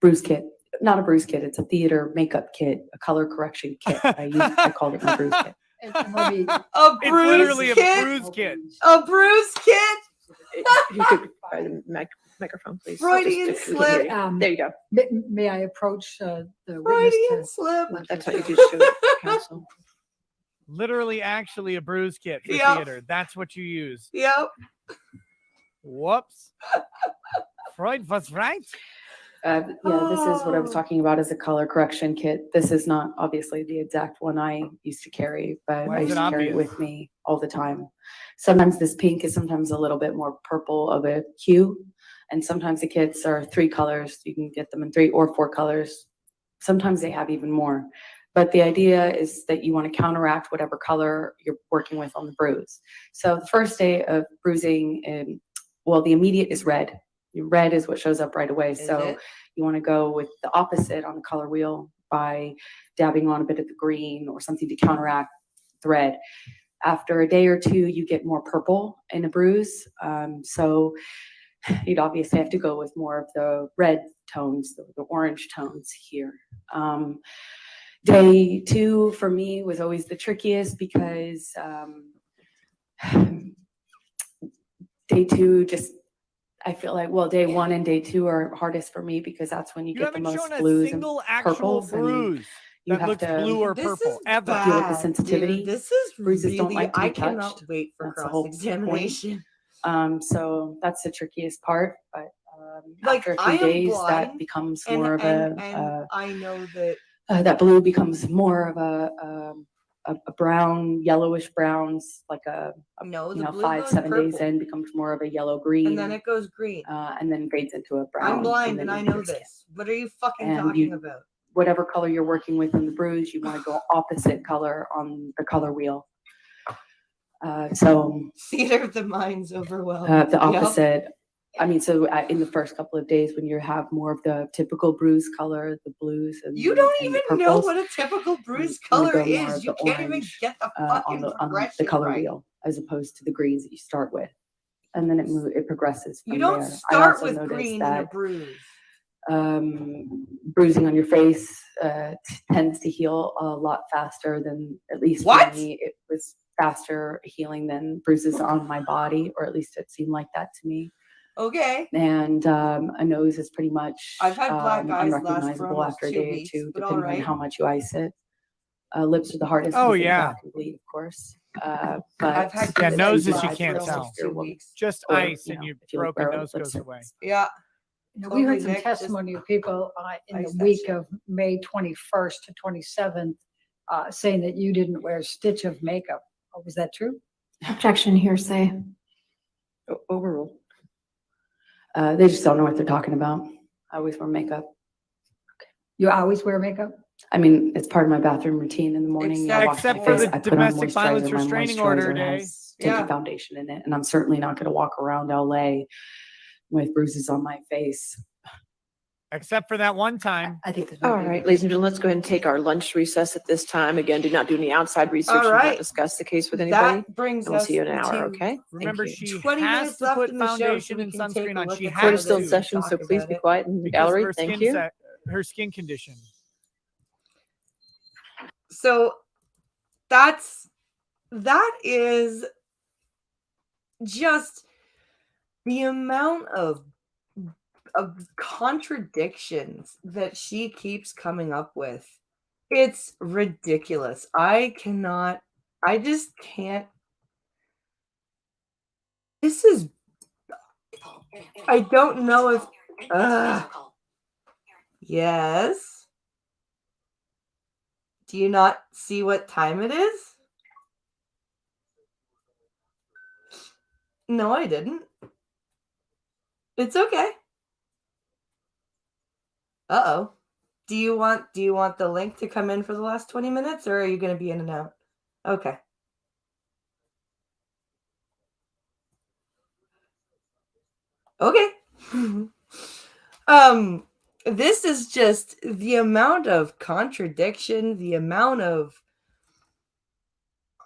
bruise kit. Not a bruise kit, it's a theater makeup kit, a color correction kit. I called it my bruise kit. And let me- A It's bruise literally a kit. bruise kit. A bruise kit. If you could by the microphone, please. Freudian Just so we can hear slip. you. There you go. May I approach the witness? Freudian to- slip. That's what you just showed counsel. Literally, actually, a bruise kit for Yep. theater. That's what you use. Yep. Whoops. Freud was right. Yeah, this is what I was Oh. talking about as a color correction kit. This is not obviously the exact one I used to carry, but Why I is used it to carry it obvious? with me all the time. Sometimes this pink is sometimes a little bit more purple of a hue, and sometimes the kits are 3 colors. You can get them in 3 or 4 colors. Sometimes they have even more. But the idea is that you want to counteract whatever color you're working with on the bruise. So the first day of bruising, the immediate is red. Red is what shows up right away. Is So it? you want to go with the opposite on the color wheel by dabbing on a bit of the green or something to counteract the red. After a day or two, you get more purple in a bruise. So you'd obviously have to go with more of the red tones, the orange tones here. Day 2 for me was always the trickiest because day 2 just, I feel like, day 1 and day 2 are hardest for me because that's when you You get the haven't most shown a blues and single actual purples, and bruise you that have looks to blue or This purple is ever. deal with the bad, sensitivity. dude. This is Bruises don't really. like to be I cannot touched. wait for That's the whole cross examination. So that's the trickiest part, but Like, after a I few am days, that blind, becomes And more of I know that. that blue becomes more of a brown, yellowish browns, like No, the blue 5, goes 7 days purple, in becomes more of a yellow green, and then it goes green. and then fades into a brown. I'm blind then and I into know your skin. this. What are you fucking And talking you- about? whatever color you're working with in the bruise, you want to go opposite color on the color wheel. So Theater of the mind's overwhelmed. the Yep. opposite. I mean, so in the first couple of days when you have more of the typical bruise color, the blues and You don't and the even know purples, what a typical bruise you wanna color go more is. of You the can't even orange, get the on fucking the progression color right. wheel, as opposed to the greens that you start with, and then it progresses from You don't there. I start also with noticed green in a that bruise. bruising on your face tends to heal a lot faster than, at least What? for me, it was faster healing than bruises on my body, or at least it seemed like that to me. Okay. And a nose is pretty much I've had black eyes last for unrecognizable almost after a 2 day weeks, or two, but depending all right. on how much you ice it. Lips are the hardest. Oh, because they yeah. crack and bleed, of course. I've But had Yeah, good noses eyes you for can't almost tell. 2 weeks. Just or, ice you and know, your if you look broken where nose lip goes away. syncs. Yeah. We Totally, heard some Nick, just testimony of people in ice the that week shit. of May 21st to 27th saying that you didn't wear a stitch of makeup. Oh, was that true? Objection, hearsay. Overruled. They just don't know what they're talking about. I always wear makeup. You always wear makeup? I mean, it's part of my bathroom routine in the morning. Except- I wash my Except for face. the I put on domestic violence moisturizer. My restraining order moisturizer day. has tinted Yeah. foundation in it, and I'm certainly not going to walk around LA with bruises on my face. Except for that one time. I think there's All right, ladies and gentlemen, let's go ahead and take our lunch recess at this time. Again, do not do any outside research. Do right. not discuss the case with anybody. That brings And we'll us see you in an hour, to okay? Remember, Thank you. she 20 has minutes to left put in the show, so foundation we and can take a sunscreen on. look She at has Court some is still of in this to and session, talk so please about be it. quiet. And because of Valerie, her thank skin you. her skin condition. So that is just the amount of contradictions that she keeps coming up with. It's ridiculous. I just can't. This is, I don't know if, yes. Do you not see what time it is? No, I didn't. It's okay. Uh-oh. Do you want the link to come in for the last 20 minutes, or are you going to be in and out? Okay. Okay. This is just the amount of contradiction, the amount of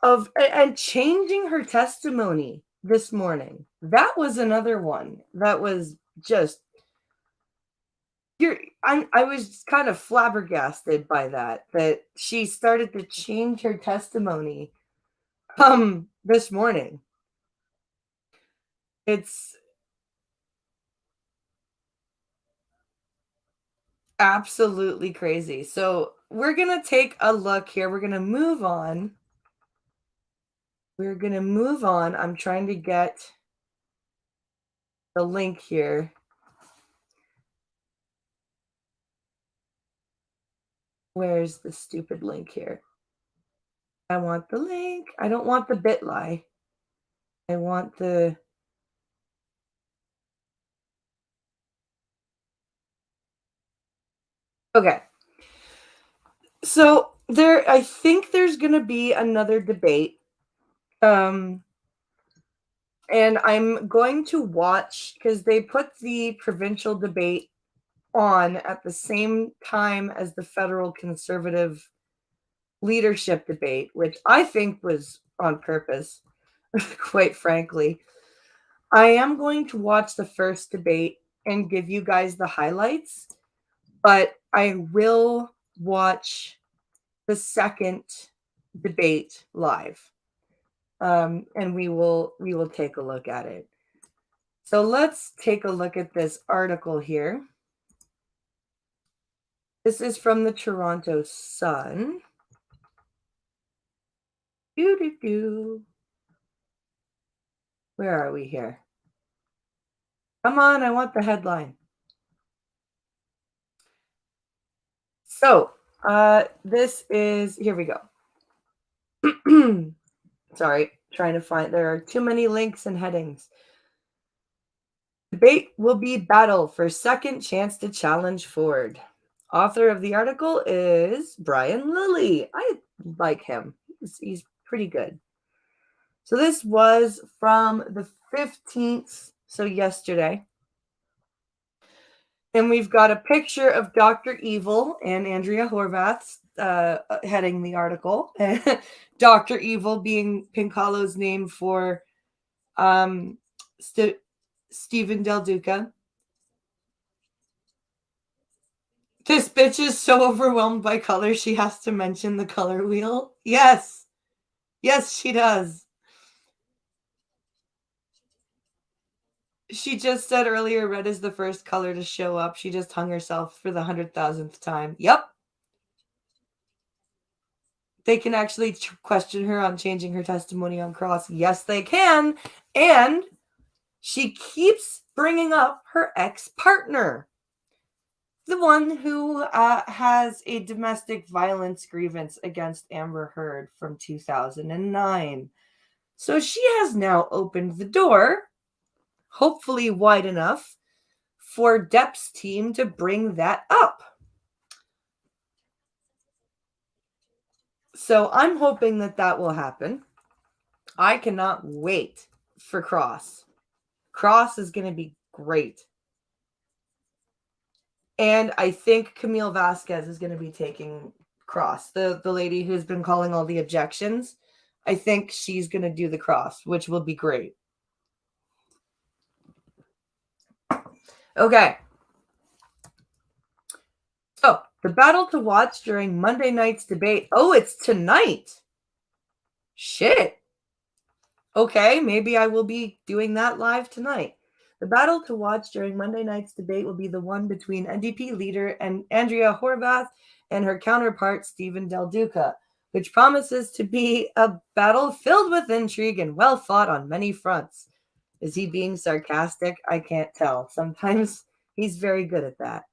and changing her testimony this morning. That was another one that was just I was kind of flabbergasted by that she started to change her testimony this morning. It's absolutely crazy. So we're going to take a look here. We're going to move on. I'm trying to get the link here. Where's the stupid link here? I want the link. I don't want the bit.ly. I want the... Okay. So I think there's going to be another debate. And I'm going to watch, because they put the provincial debate on at the same time as the federal conservative leadership debate, which I think was on purpose, quite frankly. I am going to watch the first debate and give you guys the highlights, but I will watch the second debate live. And we will take a look at it. So let's take a look at this article here. This is from the Toronto Sun. Where are we here? Come on, I want the headline. So, this is, here we go. Sorry, trying to find, there are too many links and headings. Debate will be battle for second chance to challenge Ford. Author of the article is Brian Lilly. I like him. He's pretty good. So this was from the 15th, so yesterday. And we've got a picture of Dr. Evil and Andrea Horvath heading the article. Dr. Evil being Pincalo's name for Stephen Del Duca. This bitch is so overwhelmed by color, she has to mention the color wheel. Yes. Yes, she does. She just said earlier red is the first color to show up. She just hung herself for the 100,000th time. Yep. They can actually question her on changing her testimony on cross. Yes, they can. And she keeps bringing up her ex-partner. The one who has a domestic violence grievance against Amber Heard from 2009. So she has now opened the door, hopefully wide enough, for Depp's team to bring that up. So I'm hoping that will happen. I cannot wait for Cross. Cross is going to be great. And I think Camille Vasquez is going to be taking Cross, the lady who's been calling all the objections. I think she's going to do the cross, which will be great. Okay. So, the battle to watch during Monday night's debate. Oh, it's tonight. Shit. Okay, maybe I will be doing that live tonight. The battle to watch during Monday night's debate will be the one between NDP leader and Andrea Horvath and her counterpart, Stephen Del Duca, which promises to be a battle filled with intrigue and well fought on many fronts. Is he being sarcastic? I can't tell. Sometimes he's very good at that.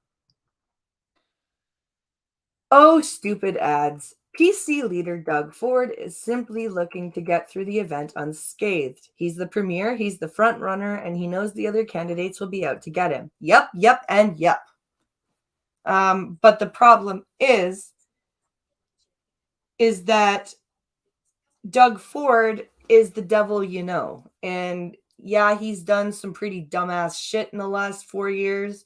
Oh, stupid ads. PC leader Doug Ford is simply looking to get through the event unscathed. He's the premier, he's the front runner, and he knows the other candidates will be out to get him. Yep, and yep. But the problem is that Doug Ford is the devil you know. And yeah, he's done some pretty dumbass shit in the last 4 years.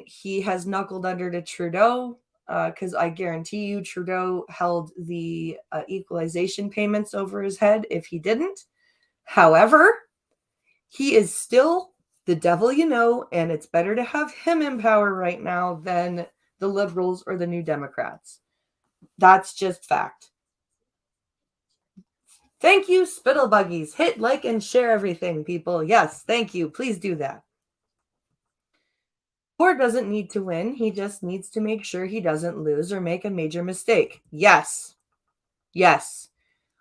He has knuckled under to Trudeau. Because I guarantee you Trudeau held the equalization payments over his head if he didn't. However, he is still the devil you know, and it's better to have him in power right now than the Liberals or the New Democrats. That's just fact. Thank you, Spittle Buggies. Hit like and share everything, people. Yes, thank you. Please do that. Ford doesn't need to win. He just needs to make sure he doesn't lose or make a major mistake. Yes. Yes.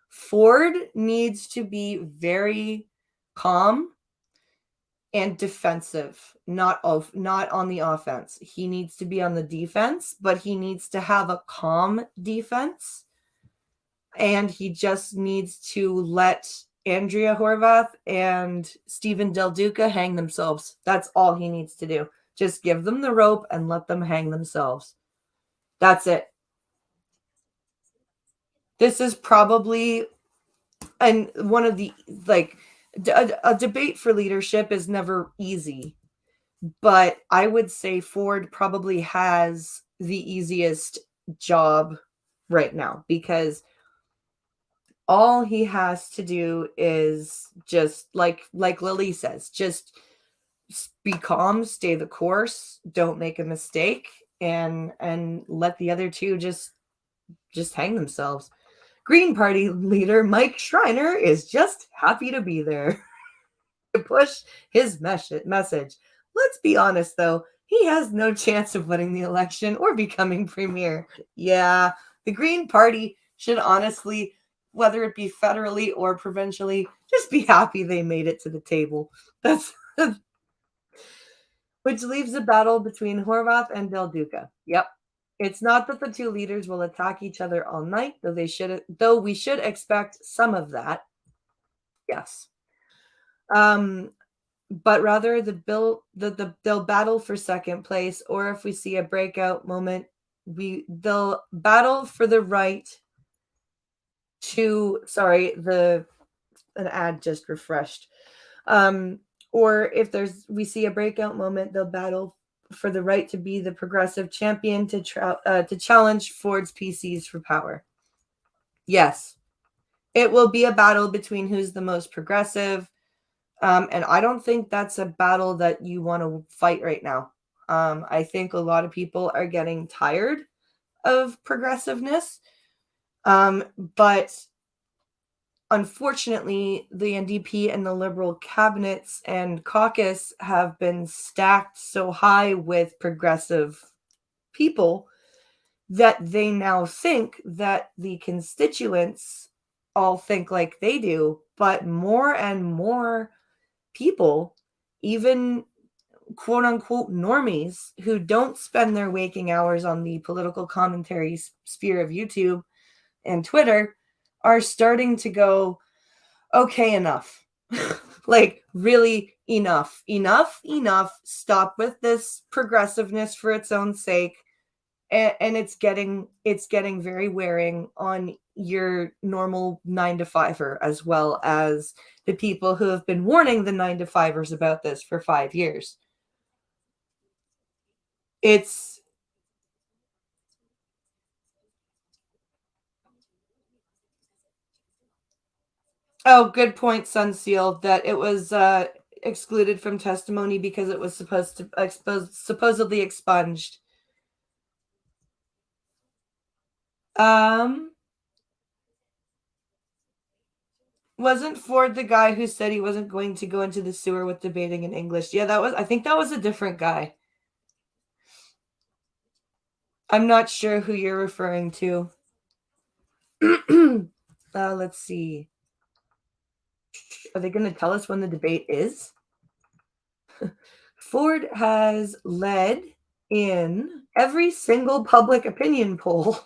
Ford needs to be very calm and defensive, not on the offense. He needs to be on the defense, but he needs to have a calm defense. And he just needs to let Andrea Horvath and Stephen Del Duca hang themselves. That's all he needs to do. Just give them the rope and let them hang themselves. That's it. This is probably, and one of the, a debate for leadership is never easy. But I would say Ford probably has the easiest job right now, because all he has to do is just, like Lily says, just be calm, stay the course, don't make a mistake, and let the other two just hang themselves. Green Party leader Mike Schreiner is just happy to be there to push his message. Let's be honest, though, he has no chance of winning the election or becoming premier. Yeah, the Green Party should honestly, whether it be federally or provincially, just be happy they made it to the table. That's which leaves a battle between Horvath and Del Duca. Yep. It's not that the two leaders will attack each other all night, though we should expect some of that. Yes. but rather they'll battle for second place, or if we see a breakout moment, they'll battle for the right to an ad just refreshed. Or if we see a breakout moment, they'll battle for the right to be the progressive champion to challenge Ford's PCs for power. Yes, it will be a battle between who's the most progressive. And I don't think that's a battle that you want to fight right now. I think a lot of people are getting tired of progressiveness. But unfortunately, the NDP and the Liberal cabinets and caucus have been stacked so high with progressive people that they now think that the constituents all think like they do, but more and more people, even quote unquote normies who don't spend their waking hours on the political commentary sphere of YouTube and Twitter, are starting to go, okay, enough. Like, really, enough. Stop with this progressiveness for its own sake. And it's getting very wearing on your normal 9-to-5er, as well as the people who have been warning the 9-to-5ers about this for 5 years. It's good point, Sunseal, that it was excluded from testimony because it was supposedly expunged. Wasn't Ford the guy who said he wasn't going to go into the sewer with debating in English? Yeah, I think that was a different guy. I'm not sure who you're referring to. Let's see. Are they going to tell us when the debate is? Ford has led in every single public opinion poll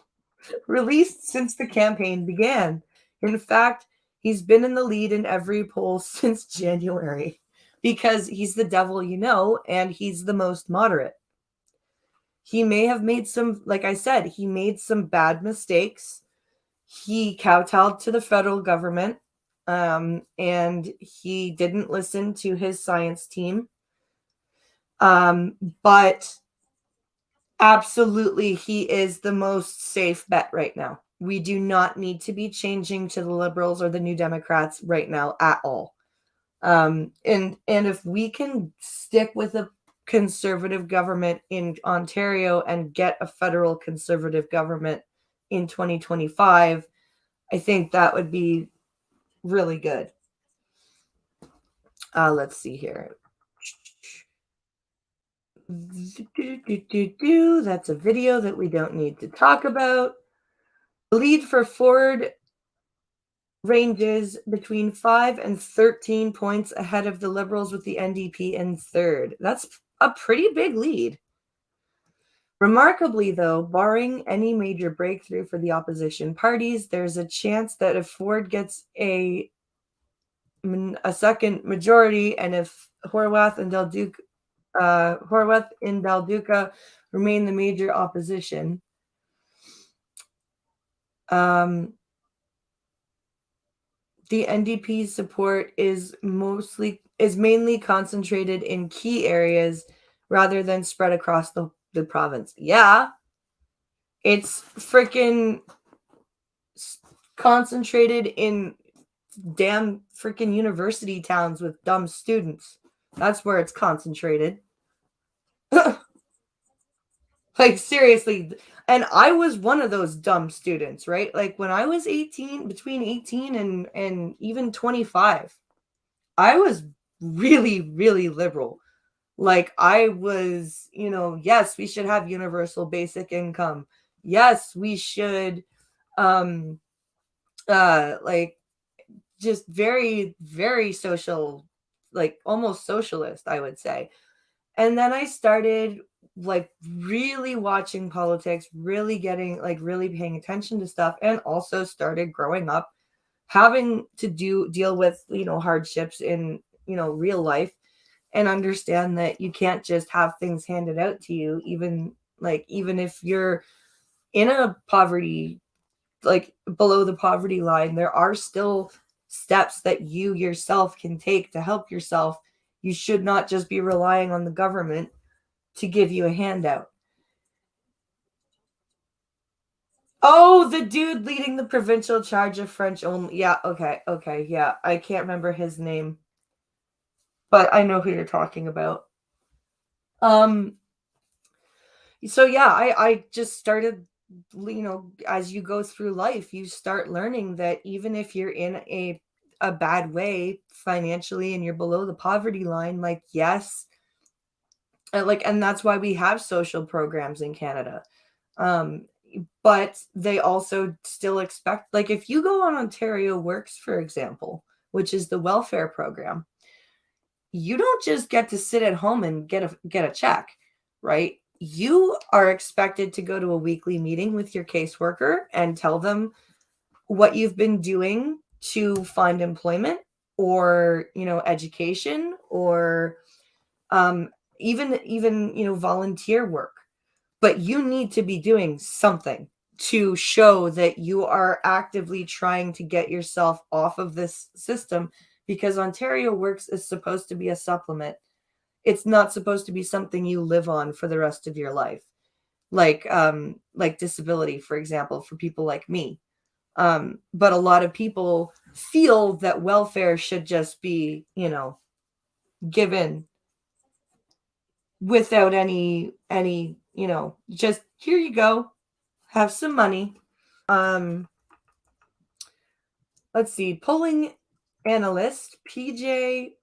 released since the campaign began. In fact, he's been in the lead in every poll since January because he's the devil you know, and he's the most moderate. He may have made some, like I said, he made some bad mistakes. He kowtowed to the federal government, and he didn't listen to his science team. But absolutely, he is the most safe bet right now. We do not need to be changing to the Liberals or the New Democrats right now at all. And if we can stick with a conservative government in Ontario and get a federal conservative government in 2025, I think that would be really good. Let's see here. That's a video that we don't need to talk about. The lead for Ford ranges between 5 and 13 points ahead of the Liberals, with the NDP in third. That's a pretty big lead. Remarkably, though, barring any major breakthrough for the opposition parties, there's a chance that if Ford gets a second majority, and if Horwath and Del Duca remain the major opposition, the NDP's support is mainly concentrated in key areas rather than spread across the province. Yeah, it's freaking concentrated in damn freaking university towns with dumb students. That's where it's concentrated. Like, seriously. And I was one of those dumb students, right? Like, when I was 18, between 18 and even 25, I was really, really liberal. Like, I was, yes, we should have universal basic income. Yes, we should, like, just very, very social, like almost socialist, I would say. And then I started like really watching politics, really paying attention to stuff, and also started growing up having to deal with, hardships in, real life. and understand that you can't just have things handed out to you, even if you're in a poverty, like below the poverty line, there are still steps that you yourself can take to help yourself. You should not just be relying on the government to give you a handout. Oh, the dude leading the provincial charge of French only. Yeah, okay, yeah. I can't remember his name, but I know who you're talking about. So yeah, I just started, as you go through life, you start learning that even if you're in a bad way financially and you're below the poverty line, like, yes, and that's why we have social programs in Canada. But they also still expect, like, if you go on Ontario Works, for example, which is the welfare program, you don't just get to sit at home and get a check, right? You are expected to go to a weekly meeting with your caseworker and tell them what you've been doing to find employment, or education, or even volunteer work. But you need to be doing something to show that you are actively trying to get yourself off of this system, because Ontario Works is supposed to be a supplement. It's not supposed to be something you live on for the rest of your life. Like disability, for example, for people like me. But a lot of people feel that welfare should just be, given without any, just here you go, have some money. Let's see, polling analyst PJ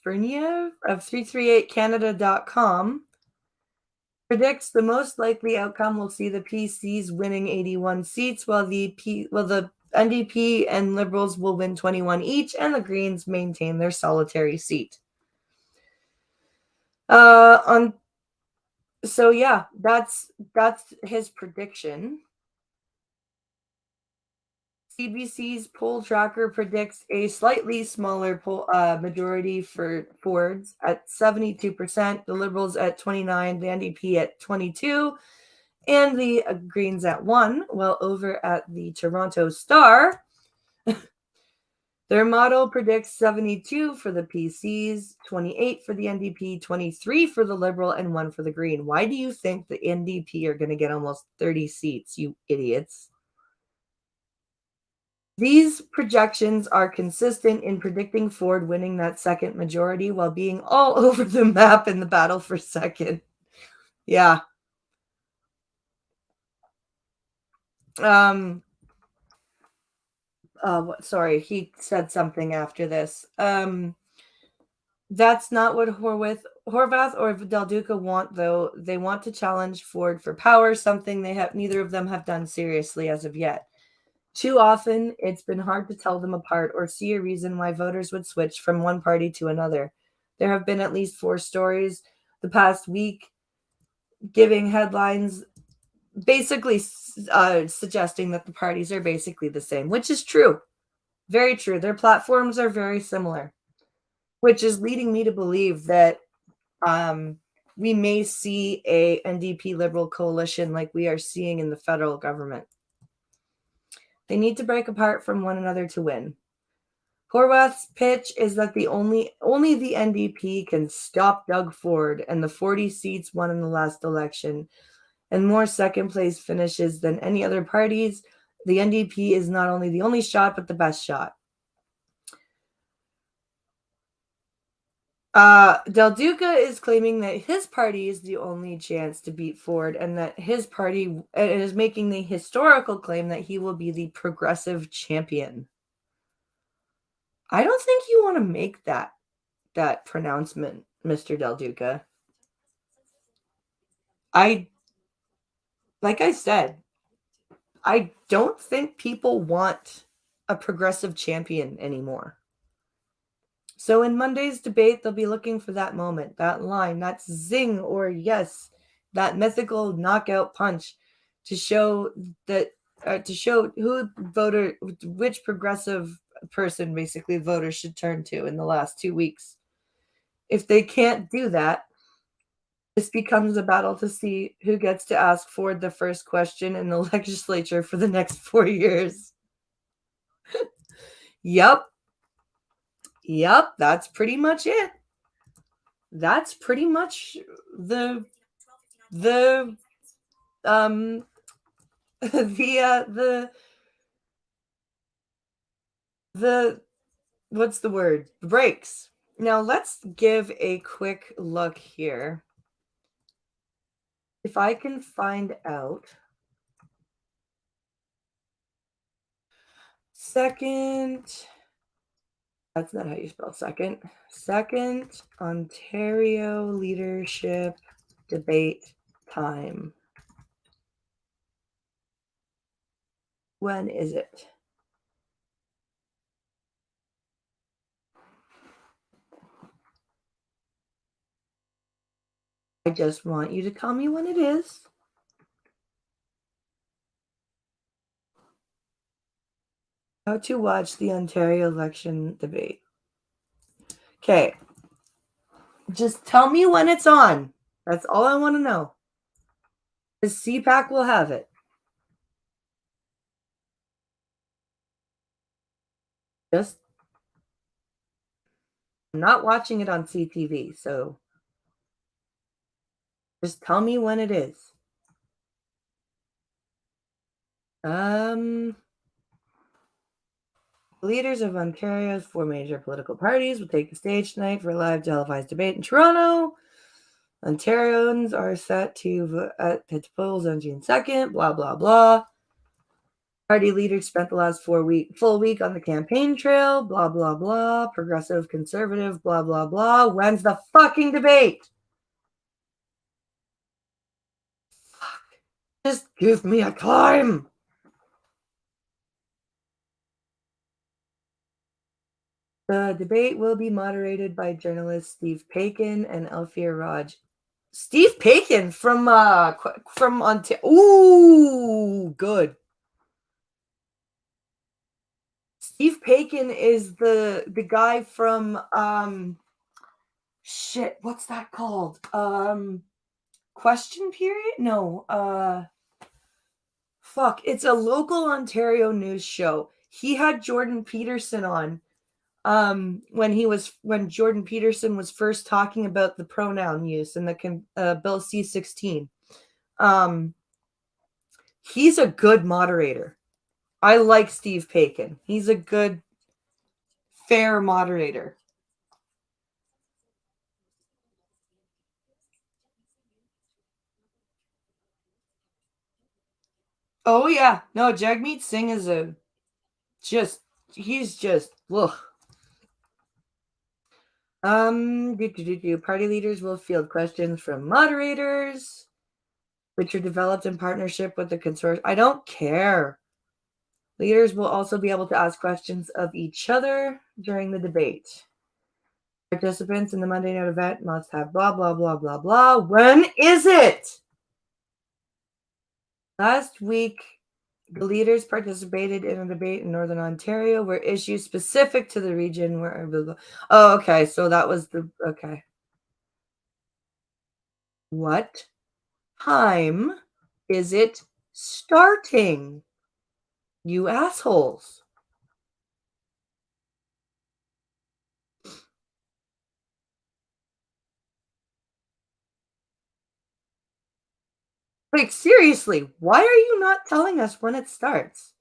Fernia of 338canada.com predicts the most likely outcome will see the PCs winning 81 seats, while the NDP and Liberals will win 21 each, and the Greens maintain their solitary seat. So yeah, that's his prediction. CBC's poll tracker predicts a slightly smaller majority for Fords at 72%, the Liberals at 29%, the NDP at 22%, and the Greens at 1%. Well, over at the Toronto Star, their model predicts 72 for the PCs, 28 for the NDP, 23 for the Liberal, and 1 for the Green. Why do you think the NDP are going to get almost 30 seats, you idiots? These projections are consistent in predicting Ford winning that second majority while being all over the map in the battle for second. Yeah. Sorry, he said something after this. That's not what Horvath or Del Duca want, though. They want to challenge Ford for power, something neither of them have done seriously as of yet. Too often, it's been hard to tell them apart or see a reason why voters would switch from one party to another. There have been at least 4 stories the past week giving headlines basically suggesting that the parties are basically the same, which is true. Very true. Their platforms are very similar, which is leading me to believe that we may see a NDP Liberal coalition like we are seeing in the federal government. They need to break apart from one another to win. Horwath's pitch is that only the NDP can stop Doug Ford and the 40 seats won in the last election and more second place finishes than any other parties. The NDP is not only the only shot, but the best shot. Del Duca is claiming that his party is the only chance to beat Ford, and that his party is making the historical claim that he will be the progressive champion. I don't think you want to make that pronouncement, Mr. Del Duca. Like I said, I don't think people want a progressive champion anymore. So in Monday's debate, they'll be looking for that moment, that line, that zing or yes, that mythical knockout punch to show which progressive person basically voters should turn to in the last 2 weeks. If they can't do that, this becomes a battle to see who gets to ask Ford the first question in the legislature for the next 4 years. Yep. Yep, that's pretty much it. That's pretty much the the what's the word? Breaks. Now let's give a quick look here. If I can find out. Second. That's not how you spell second. Second Ontario leadership debate time. When is it? I just want you to tell me when it is. How to watch the Ontario election debate. Okay. Just tell me when it's on. That's all I want to know. The CPAC will have it. I'm not watching it on CTV, so just tell me when it is. Leaders of Ontario's 4 major political parties will take the stage tonight for a live televised debate in Toronto. Ontarians are set to vote at the polls on June 2nd, blah, blah, blah. Party leaders spent the last full week on the campaign trail, blah, blah, blah. Progressive, conservative, blah, blah, blah. When's the fucking debate? Fuck. Just give me a time. The debate will be moderated by journalists Steve Paikin and Elfir Raj. Steve Paikin from Ontario. Ooh, good. Steve Paikin is the guy from shit, what's that called? Question Period? No, fuck, it's a local Ontario news show. He had Jordan Peterson on when Jordan Peterson was first talking about the pronoun use in the Bill C-16. He's a good moderator. I like Steve Paikin. He's a good, fair moderator. Oh yeah, no, Jagmeet Singh is he's just ugh. Party leaders will field questions from moderators, which are developed in partnership with the consortium. I don't care. Leaders will also be able to ask questions of each other during the debate. Participants in the Monday night event must have blah, blah, blah, blah, blah. When is it? Last week, the leaders participated in a debate in Northern Ontario where issues specific to the region were... Oh, okay. So that was okay. What time is it starting? You assholes. Like, seriously, why are you not telling us when it starts?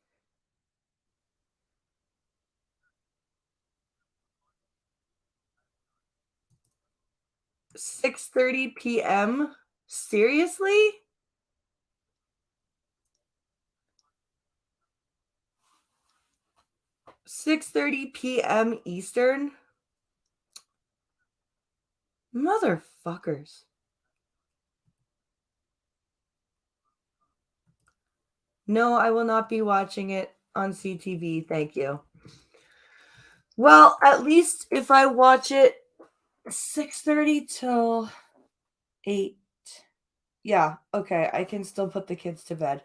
$6:30 p.m.? Seriously? $6:30 p.m. Eastern? Motherfuckers. No, I will not be watching it on CTV. Thank you. Well, at least if I watch it 6:30 till 8. Yeah, okay. I can still put the kids to bed.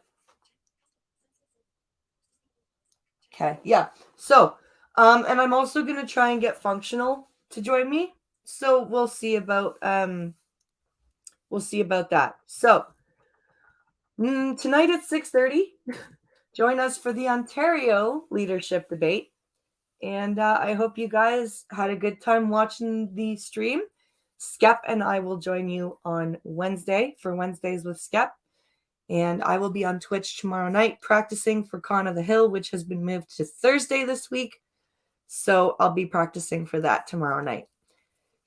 Okay, yeah. So, and I'm also going to try and get Functional to join me. So we'll see about that. So tonight at 6:30, join us for the Ontario leadership debate. And I hope you guys had a good time watching the stream. Skep and I will join you on Wednesday for Wednesdays with Skep. And I will be on Twitch tomorrow night practicing for Con of the Hill, which has been moved to Thursday this week. So I'll be practicing for that tomorrow night.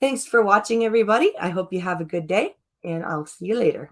Thanks for watching, everybody. I hope you have a good day, and I'll see you later.